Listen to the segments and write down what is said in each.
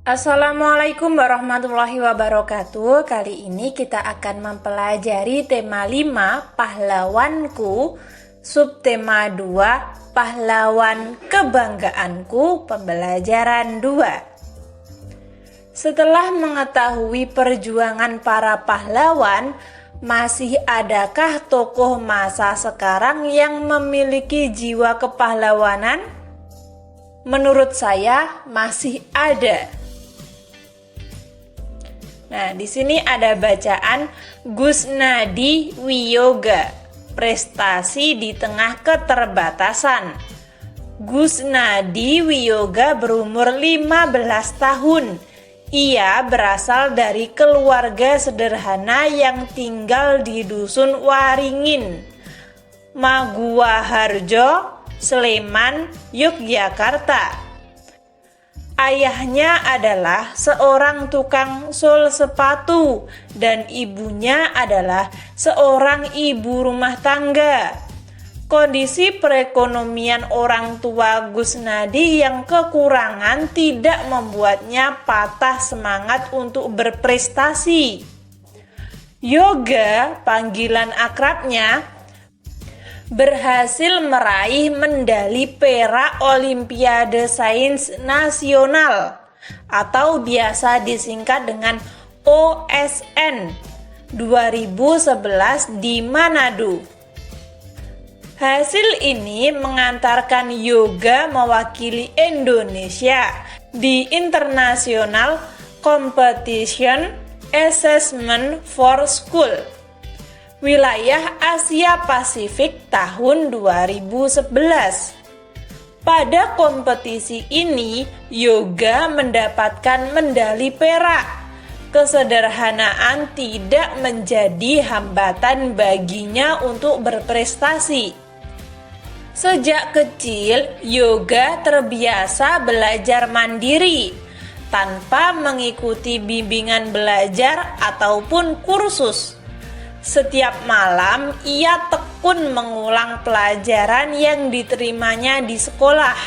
Assalamualaikum warahmatullahi wabarakatuh. Kali ini kita akan mempelajari tema 5 pahlawanku, subtema 2 pahlawan kebanggaanku, pembelajaran 2. Setelah mengetahui perjuangan para pahlawan, masih adakah tokoh masa sekarang yang memiliki jiwa kepahlawanan? Menurut saya masih ada. Nah, di sini ada bacaan Gusnadi Wiyoga, prestasi di tengah keterbatasan. Gusnadi Wiyoga berumur 15 tahun. Ia berasal dari keluarga sederhana yang tinggal di Dusun Waringin, Maguwaharjo, Sleman, Yogyakarta. Ayahnya adalah seorang tukang sol sepatu dan ibunya adalah seorang ibu rumah tangga. Kondisi perekonomian orang tua Gusnadi yang kekurangan tidak membuatnya patah semangat untuk berprestasi. Yoga, panggilan akrabnya, berhasil meraih medali perak Olimpiade Sains Nasional atau biasa disingkat dengan OSN 2011 di Manado. Hasil ini mengantarkan Yoga mewakili Indonesia di International Competition Assessment for School wilayah Asia Pasifik tahun 2011. Pada kompetisi ini, Yoga mendapatkan medali perak. Kesederhanaan tidak menjadi hambatan baginya untuk berprestasi. Sejak kecil, Yoga terbiasa belajar mandiri tanpa mengikuti bimbingan belajar ataupun kursus. Setiap malam ia tekun mengulang pelajaran yang diterimanya di sekolah.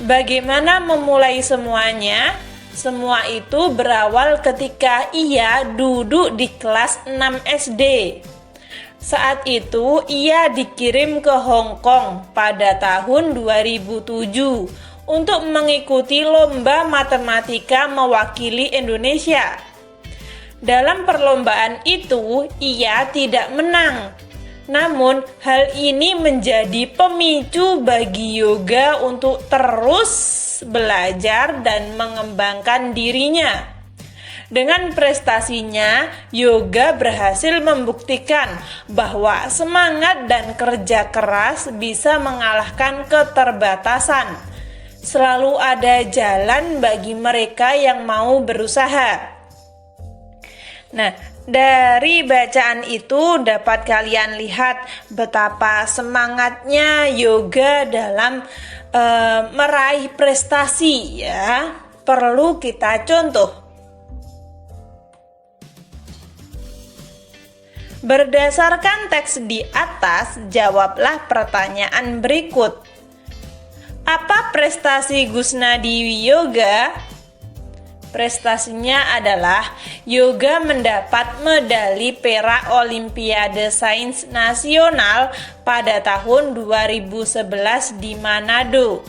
Bagaimana memulai semuanya? Semua itu berawal ketika ia duduk di kelas 6 SD. Saat itu ia dikirim ke Hong Kong pada tahun 2007 untuk mengikuti lomba matematika mewakili Indonesia. Dalam perlombaan itu, ia tidak menang. Namun, hal ini menjadi pemicu bagi Yoga untuk terus belajar dan mengembangkan dirinya. Dengan prestasinya, Yoga berhasil membuktikan bahwa semangat dan kerja keras bisa mengalahkan keterbatasan. Selalu ada jalan bagi mereka yang mau berusaha. Nah, dari bacaan itu dapat kalian lihat betapa semangatnya Yoga dalam meraih prestasi ya. Perlu kita contoh. Berdasarkan teks di atas, jawablah pertanyaan berikut. Apa prestasi Gusnadi Wiyoga? Prestasinya adalah Yoga mendapat medali perak Olimpiade Sains Nasional pada tahun 2011 di Manado.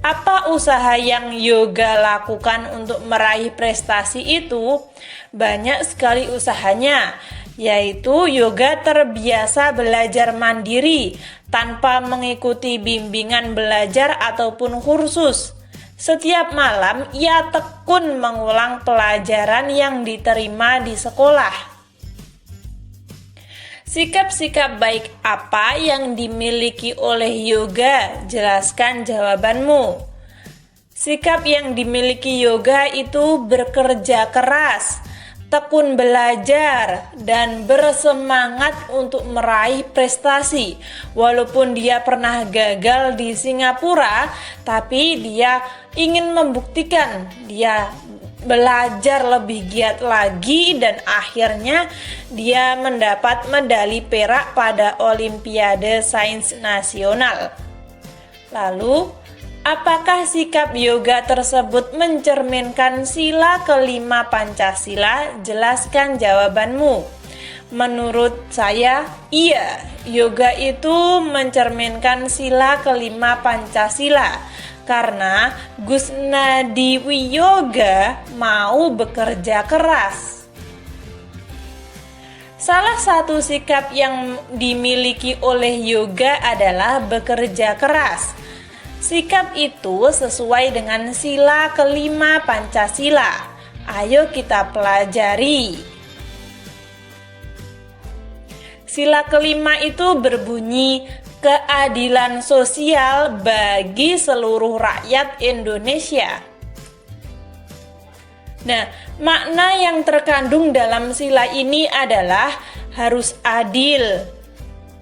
Apa usaha yang Yoga lakukan untuk meraih prestasi itu? Banyak sekali usahanya, yaitu Yoga terbiasa belajar mandiri tanpa mengikuti bimbingan belajar ataupun kursus. Setiap malam ia tekun mengulang pelajaran yang diterima di sekolah. Sikap-sikap baik apa yang dimiliki oleh Yoga? Jelaskan jawabanmu. Sikap yang dimiliki Yoga itu bekerja keras, tekun belajar, dan bersemangat untuk meraih prestasi. Walaupun dia pernah gagal di Singapura, tapi dia ingin membuktikan, dia belajar lebih giat lagi dan akhirnya dia mendapat medali perak pada Olimpiade Sains Nasional. Lalu Apakah sikap yoga tersebut mencerminkan sila kelima Pancasila? Jelaskan jawabanmu. Menurut saya, iya. Yoga itu mencerminkan sila kelima Pancasila karena Gus Nadiwiyoga mau bekerja keras. Salah satu sikap yang dimiliki oleh yoga adalah bekerja keras. Sikap itu sesuai dengan sila kelima Pancasila. Ayo kita pelajari. Sila kelima itu berbunyi keadilan sosial bagi seluruh rakyat Indonesia. Nah, makna yang terkandung dalam sila ini adalah harus adil.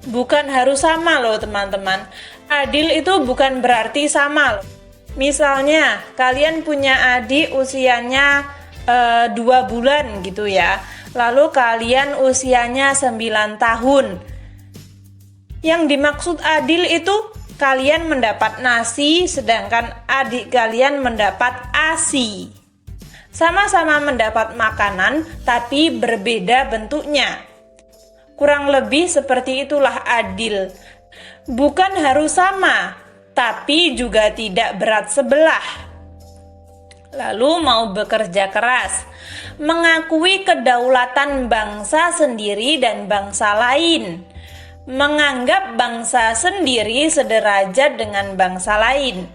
Bukan harus sama loh teman-teman. Adil itu bukan berarti sama loh. Misalnya kalian punya adik usianya 2 bulan gitu ya. Lalu kalian usianya 9 tahun. Yang dimaksud adil itu kalian mendapat nasi sedangkan adik kalian mendapat ASI. Sama-sama mendapat makanan tapi berbeda bentuknya. Kurang lebih seperti itulah adil. Bukan harus sama, tapi juga tidak berat sebelah. Lalu mau bekerja keras, mengakui kedaulatan bangsa sendiri dan bangsa lain, menganggap bangsa sendiri sederajat dengan bangsa lain.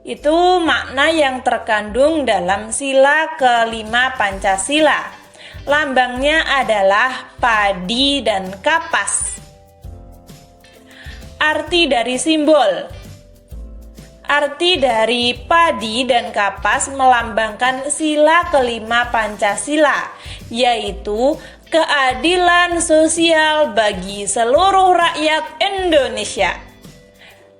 Itu makna yang terkandung dalam sila kelima Pancasila. Lambangnya adalah padi dan kapas. Arti dari simbol. Arti dari padi dan kapas melambangkan sila kelima Pancasila, yaitu keadilan sosial bagi seluruh rakyat Indonesia.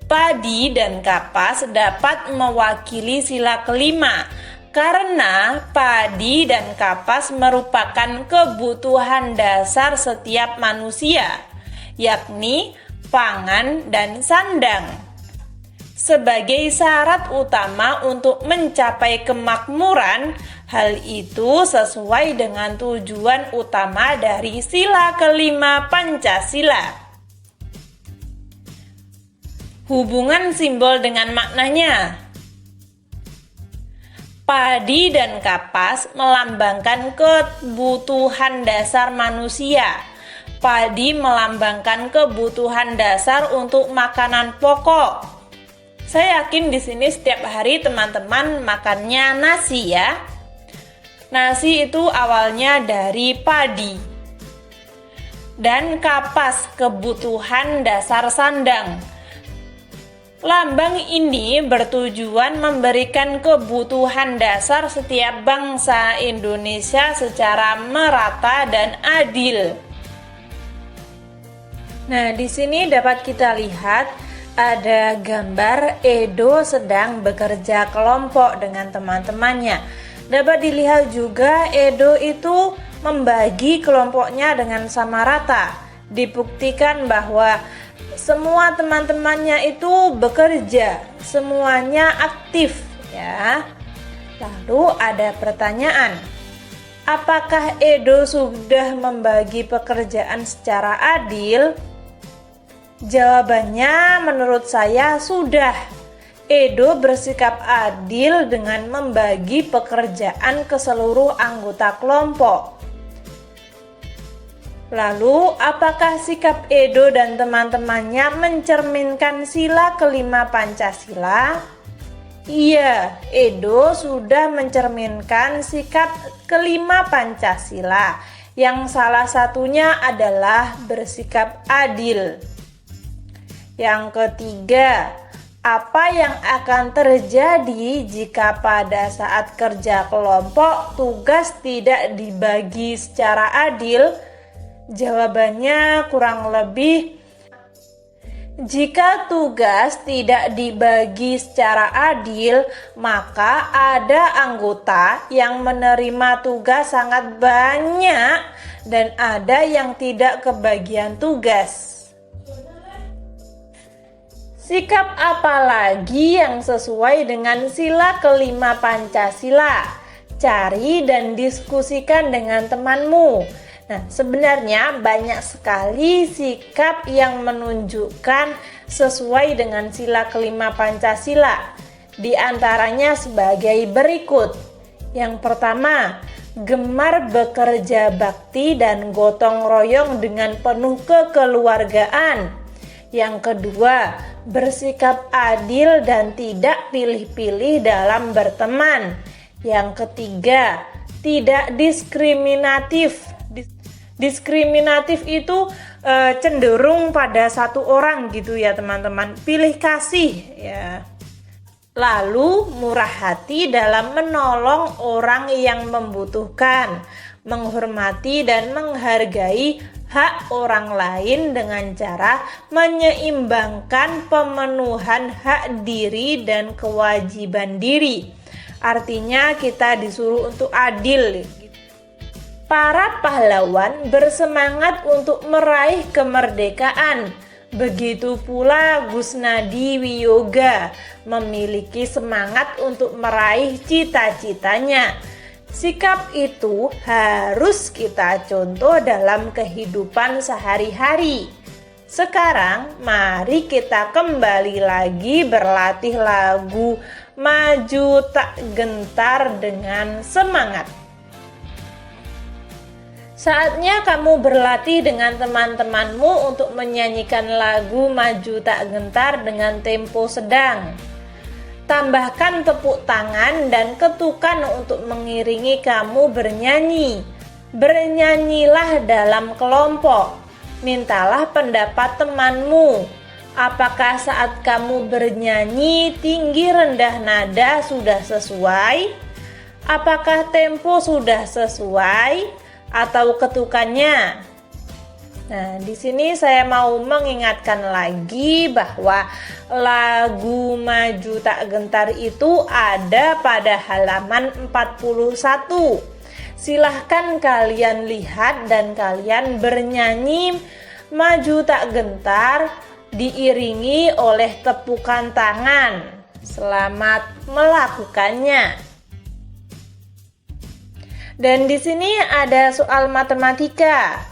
Padi dan kapas dapat mewakili sila kelima karena padi dan kapas merupakan kebutuhan dasar setiap manusia, yakni pangan dan sandang. Sebagai syarat utama untuk mencapai kemakmuran, hal itu sesuai dengan tujuan utama dari sila kelima Pancasila. Hubungan simbol dengan maknanya. Padi dan kapas melambangkan kebutuhan dasar manusia. Padi melambangkan kebutuhan dasar untuk makanan pokok. Saya yakin di sini setiap hari teman-teman makannya nasi ya. Nasi itu awalnya dari padi. Dan kapas kebutuhan dasar sandang. Lambang ini bertujuan memberikan kebutuhan dasar setiap bangsa Indonesia secara merata dan adil. Nah, di sini dapat kita lihat ada gambar Edo sedang bekerja kelompok dengan teman-temannya. Dapat dilihat juga Edo itu membagi kelompoknya dengan sama rata. Dibuktikan bahwa semua teman-temannya itu bekerja, semuanya aktif ya. Lalu ada pertanyaan. Apakah Edo sudah membagi pekerjaan secara adil? Jawabannya menurut saya sudah. Edo bersikap adil dengan membagi pekerjaan ke seluruh anggota kelompok. Lalu, apakah sikap Edo dan teman-temannya mencerminkan sila kelima Pancasila? Iya, Edo sudah mencerminkan sikap kelima Pancasila, yang salah satunya adalah bersikap adil. Yang ketiga, apa yang akan terjadi jika pada saat kerja kelompok tugas tidak dibagi secara adil? Jawabannya kurang lebih, jika tugas tidak dibagi secara adil, maka ada anggota yang menerima tugas sangat banyak dan ada yang tidak kebagian tugas. Sikap apa lagi yang sesuai dengan sila kelima Pancasila? Cari dan diskusikan dengan temanmu. Nah, sebenarnya banyak sekali sikap yang menunjukkan sesuai dengan sila kelima Pancasila. Di antaranya sebagai berikut. Yang pertama, gemar bekerja bakti dan gotong royong dengan penuh kekeluargaan. Yang kedua, bersikap adil dan tidak pilih-pilih dalam berteman. Yang ketiga, tidak diskriminatif. Diskriminatif itu cenderung pada satu orang gitu ya teman-teman. Pilih kasih ya. Lalu murah hati dalam menolong orang yang membutuhkan, menghormati dan menghargai hak orang lain dengan cara menyeimbangkan pemenuhan hak diri dan kewajiban diri. Artinya kita disuruh untuk adil. Para pahlawan bersemangat untuk meraih kemerdekaan. Begitu pula Gusnadi Wiyoga memiliki semangat untuk meraih cita-citanya. Sikap itu harus kita contoh dalam kehidupan sehari-hari. Sekarang mari kita kembali lagi berlatih lagu Maju Tak Gentar dengan semangat. Saatnya kamu berlatih dengan teman-temanmu untuk menyanyikan lagu Maju Tak Gentar dengan tempo sedang. Tambahkan tepuk tangan dan ketukan untuk mengiringi kamu bernyanyi. Bernyanyilah dalam kelompok. Mintalah pendapat temanmu. Apakah saat kamu bernyanyi tinggi rendah nada sudah sesuai? Apakah tempo sudah sesuai? Atau ketukannya? Nah, di sini saya mau mengingatkan lagi bahwa lagu Maju Tak Gentar itu ada pada halaman 41. Silahkan kalian lihat dan kalian bernyanyi Maju Tak Gentar diiringi oleh tepukan tangan. Selamat melakukannya. Dan di sini ada soal matematika.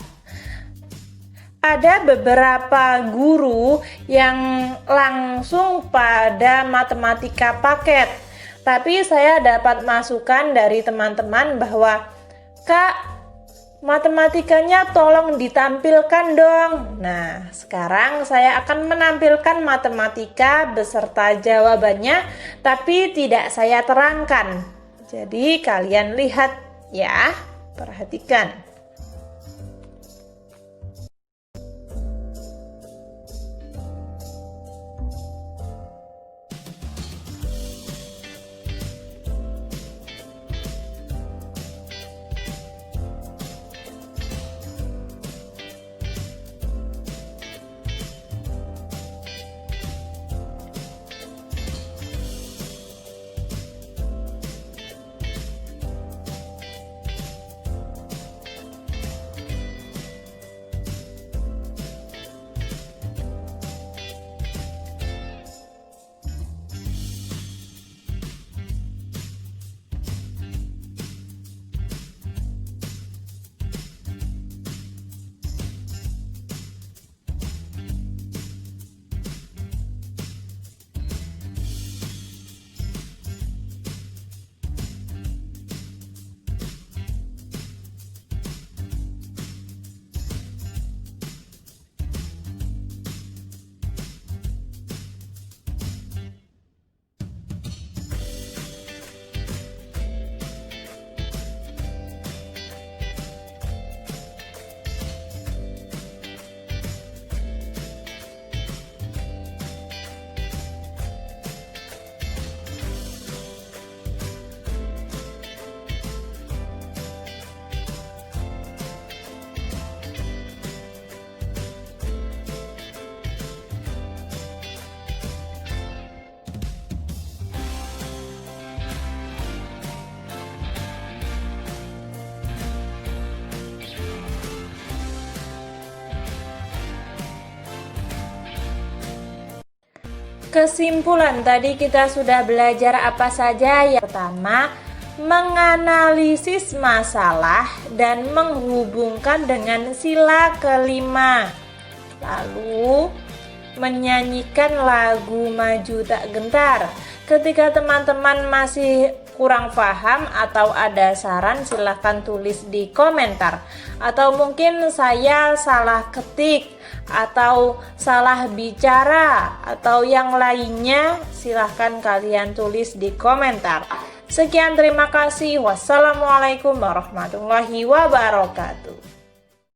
Ada beberapa guru yang langsung pada matematika paket. Tapi saya dapat masukan dari teman-teman bahwa, "Kak, matematikanya tolong ditampilkan dong." Nah, sekarang saya akan menampilkan matematika beserta jawabannya, tapi tidak saya terangkan. Jadi kalian lihat ya, perhatikan. Kesimpulan, tadi kita sudah belajar apa saja. Yang pertama, menganalisis masalah dan menghubungkan dengan sila kelima. Lalu, menyanyikan lagu Maju Tak Gentar. Ketika teman-teman masih kurang paham atau ada saran, silahkan tulis di komentar. Atau mungkin saya salah ketik atau salah bicara atau yang lainnya, silahkan kalian tulis di komentar. Sekian, terima kasih. Wassalamualaikum warahmatullahi wabarakatuh.